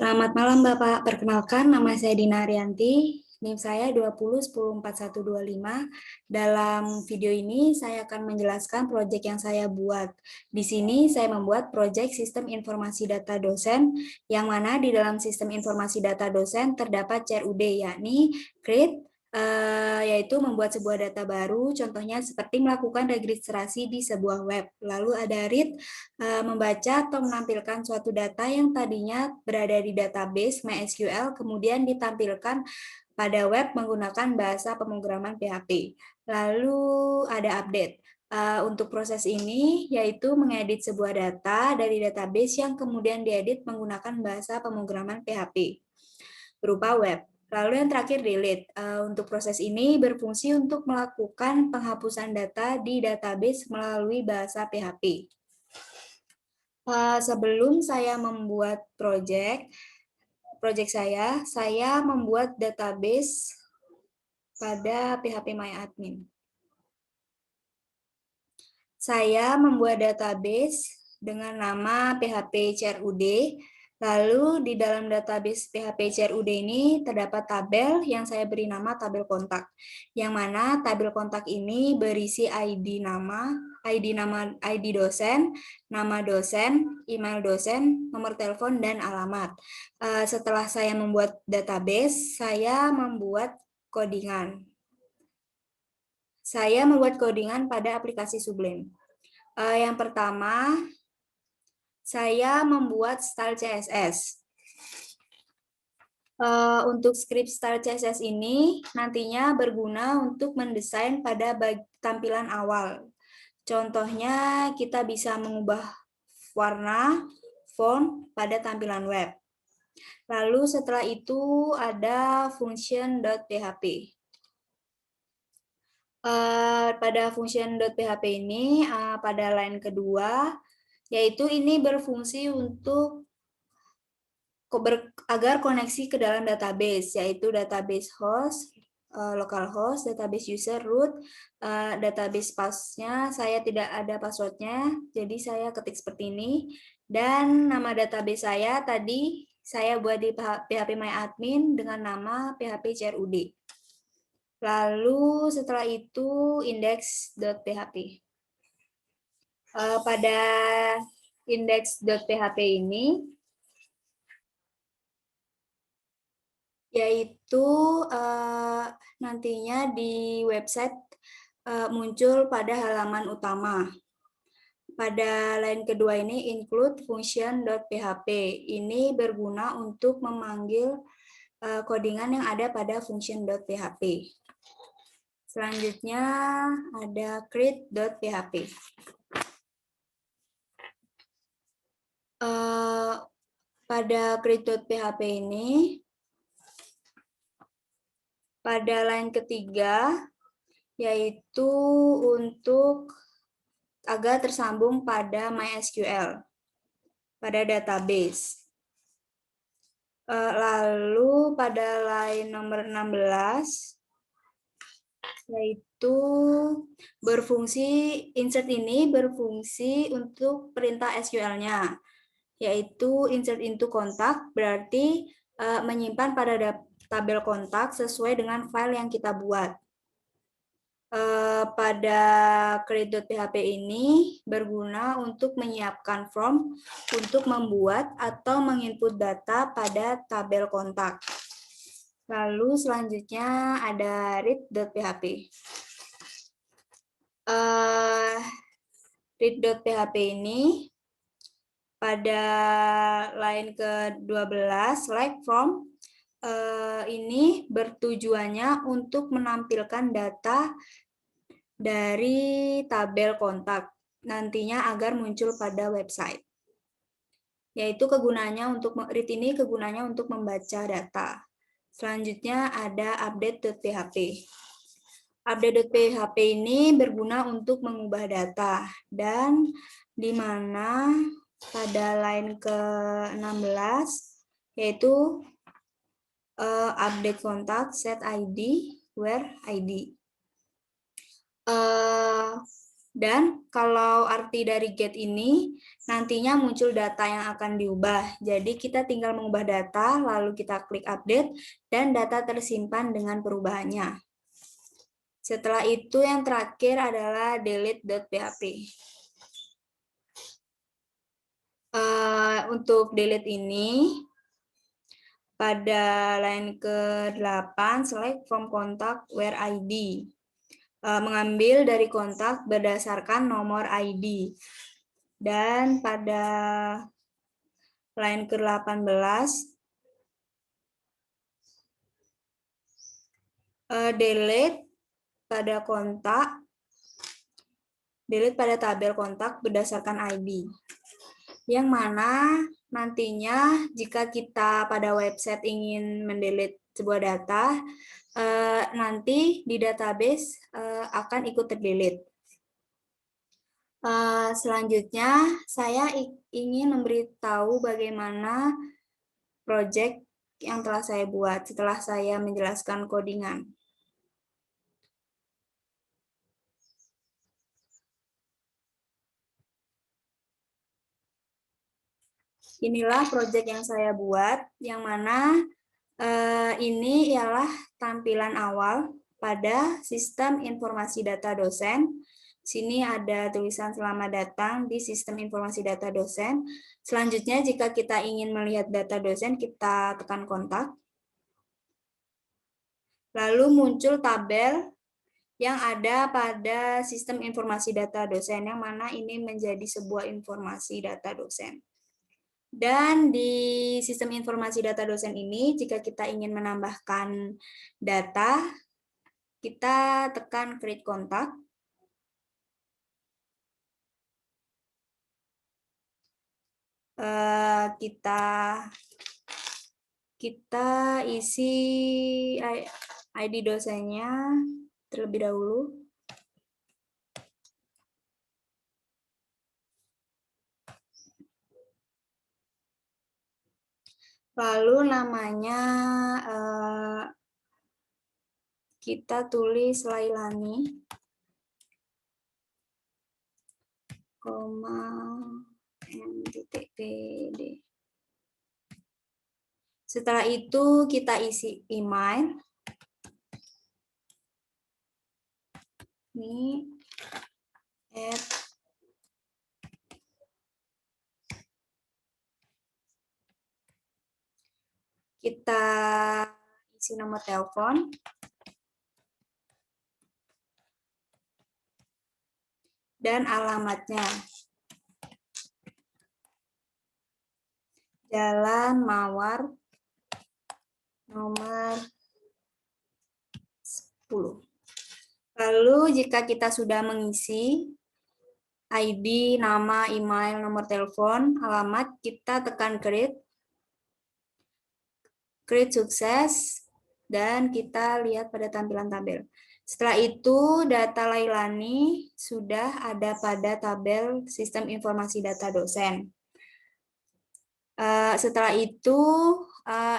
Selamat malam Bapak, perkenalkan nama saya Dina Arianti, NIM saya 20104125. Dalam video ini saya akan menjelaskan proyek yang saya buat. Di sini saya membuat proyek sistem informasi data dosen, yang mana di dalam sistem informasi data dosen terdapat CRUD, yakni create, yaitu membuat sebuah data baru, contohnya seperti melakukan registrasi di sebuah web. Lalu ada read, membaca atau menampilkan suatu data yang tadinya berada di database MySQL, kemudian ditampilkan pada web menggunakan bahasa pemrograman PHP. Lalu ada update. Untuk proses ini yaitu mengedit sebuah data dari database yang kemudian diedit menggunakan bahasa pemrograman PHP berupa web. Lalu yang terakhir delete. Untuk proses ini berfungsi untuk melakukan penghapusan data di database melalui bahasa PHP. Sebelum saya membuat proyek saya membuat database pada phpMyAdmin. Saya membuat database dengan nama php-crud. Lalu di dalam database php-crud ini terdapat tabel yang saya beri nama tabel kontak. Yang mana tabel kontak ini berisi ID dosen, nama dosen, email dosen, nomor telepon, dan alamat. Setelah saya membuat database, saya membuat codingan. Saya membuat codingan pada aplikasi Sublime. Yang pertama, saya membuat style CSS. Untuk script style CSS ini nantinya berguna untuk mendesain pada tampilan awal. Contohnya, kita bisa mengubah warna, font pada tampilan web. Lalu setelah itu ada function.php. Pada function.php ini, pada line kedua, yaitu ini berfungsi untuk agar koneksi ke dalam database, yaitu database host, localhost, database user, root, database passnya saya tidak ada passwordnya, jadi saya ketik seperti ini, dan nama database saya tadi saya buat di phpMyAdmin dengan nama php-crud. Lalu setelah itu index.php. Pada index.php ini yaitu nantinya di website muncul pada halaman utama. Pada line kedua ini include function.php. Ini berguna untuk memanggil codingan yang ada pada function.php. Selanjutnya ada create.php. Pada create.php ini, pada line ketiga, yaitu untuk agar tersambung pada MySQL, pada database. Lalu pada line nomor 16, yaitu insert ini berfungsi untuk perintah SQL-nya, yaitu insert into contact, berarti menyimpan pada tabel kontak sesuai dengan file yang kita buat. Pada create.php ini berguna untuk menyiapkan form untuk membuat atau menginput data pada tabel kontak. Lalu selanjutnya ada read.php. Read.php ini pada line ke-12 select from ini bertujuannya untuk menampilkan data dari tabel kontak nantinya agar muncul pada website. Yaitu kegunaannya untuk read ini kegunaannya untuk membaca data. Selanjutnya ada update.php. Update.php ini berguna untuk mengubah data dan di mana pada line ke-16 yaitu update contact set ID where ID. Dan kalau arti dari get ini, nantinya muncul data yang akan diubah. Jadi kita tinggal mengubah data, lalu kita klik update, dan data tersimpan dengan perubahannya. Setelah itu yang terakhir adalah delete.php. Untuk delete ini, pada line ke-8, select from contact where ID. Mengambil dari kontak berdasarkan nomor ID. Dan pada line ke-18, delete pada kontak, delete pada tabel kontak berdasarkan ID. Yang mana nantinya jika kita pada website ingin mendelete sebuah data, nanti di database akan ikut terdelete. Selanjutnya, saya ingin memberitahu bagaimana project yang telah saya buat setelah saya menjelaskan codingan. Inilah project yang saya buat, yang mana ini ialah tampilan awal pada sistem informasi data dosen. Sini ada tulisan selamat datang di sistem informasi data dosen. Selanjutnya, jika kita ingin melihat data dosen, kita tekan kontak. Lalu muncul tabel yang ada pada sistem informasi data dosen, yang mana ini menjadi sebuah informasi data dosen. Dan di sistem informasi data dosen ini, jika kita ingin menambahkan data, kita tekan create contact. Kita isi ID dosennya terlebih dahulu. Lalu namanya kita tulis Lailani, m.pd. Setelah itu kita isi email. Ini kita isi nomor telepon. Dan alamatnya. Jalan Mawar nomor 10. Lalu jika kita sudah mengisi ID, nama, email, nomor telepon, alamat, kita tekan create. Create sukses, dan kita lihat pada tampilan tabel. Setelah itu, data Lailani sudah ada pada tabel sistem informasi data dosen. Setelah itu,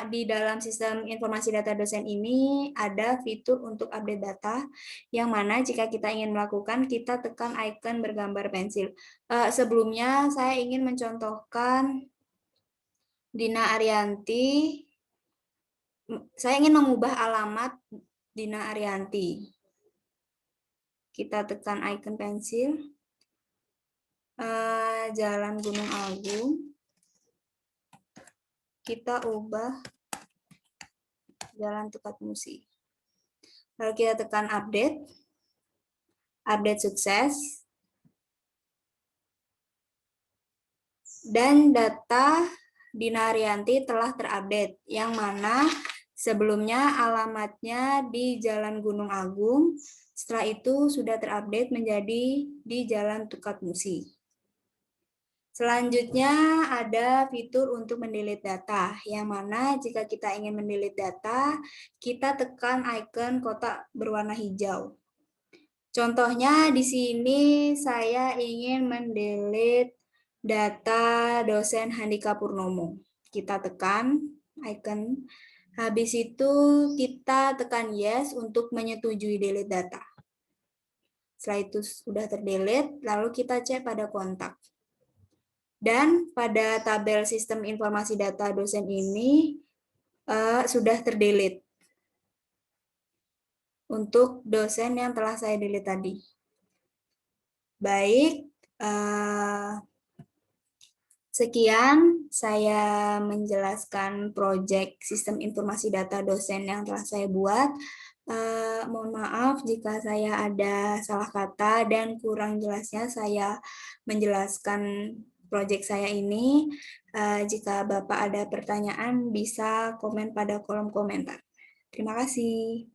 di dalam sistem informasi data dosen ini ada fitur untuk update data, yang mana jika kita ingin melakukan, kita tekan icon bergambar pensil. Sebelumnya, saya ingin mencontohkan Dina Arianti. Saya ingin mengubah alamat Dina Arianti. Kita tekan icon pensil. Jalan Gunung Agung. Kita ubah Jalan Tukat Musi. Lalu kita tekan update. Update sukses. Dan data Dina Arianti telah terupdate, yang mana sebelumnya alamatnya di Jalan Gunung Agung, setelah itu sudah terupdate menjadi di Jalan Tukat Musi. Selanjutnya ada fitur untuk mendelete data, yang mana jika kita ingin mendelete data, kita tekan icon kotak berwarna hijau. Contohnya di sini saya ingin mendelete data dosen Handika Purnomo. Kita tekan icon. Habis itu kita tekan yes untuk menyetujui delete data. Setelah itu sudah terdelete, lalu kita cek pada kontak. Dan pada tabel sistem informasi data dosen ini sudah terdelete untuk dosen yang telah saya delete tadi. Baik, sekian saya menjelaskan proyek sistem informasi data dosen yang telah saya buat. Mohon maaf jika saya ada salah kata dan kurang jelasnya saya menjelaskan proyek saya ini. Jika Bapak ada pertanyaan, bisa komen pada kolom komentar. Terima kasih.